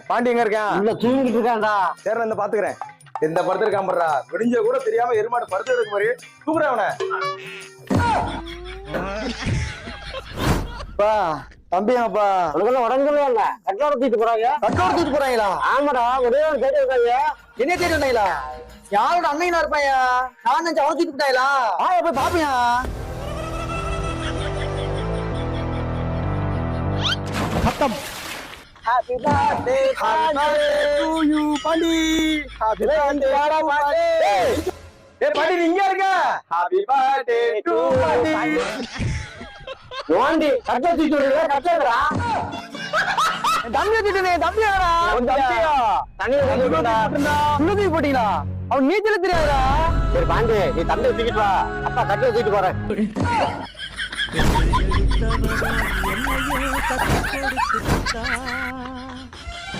பாண்டி எங்க இருக்கான்? இல்ல தூங்கிட்டு இருக்கான்டா. சரி இந்த பாத்துக்கிறேன். இந்த படத்துல இருக்கான் பண்றா. விடிஞ்ச கூட தெரியாம எருமாடு படுத்து எடுக்க மாதிரி தூக்குறேன் அவனை. தம்பியாப்பா உனக்கு உடம்புல இல்ல கட்டோட தூக்கிட்டு போறாங்க. கட்டோட தூக்கிட்டு போறாங்களா? ஆமாடா ஒரே ஒரு தேடி இருக்காங்க. என்ன தேடி வந்தாங்களா? யாரோட அண்ணனா இருப்பாயா? நான் நினைச்சு அவன் தூக்கிட்டு போட்டாங்களா? போய் பாப்பியா? சத்தம். Happy birthday to you Pandi. Happy birthday Pandi. ஏய் பாண்டி நீ இங்க இருக்க? Happy birthday to Pandi. யோண்டி கட்டை தூக்கிட்டு வரல கட்டறா. தம்பி தூக்கிட்டே தம்பியாடா. தம்பியா. தண்ணில தூக்கிட்டா. தூக்கி போட்டீங்களா? அவன் நீச்சல தெரியாதா? சரி பாண்டி நீ தண்ணில தூக்கிட்டு வா. அப்பா கட்டை தூக்கிட்டு போறேன். என்னையே கற்றுக் கொடுத்துட்டா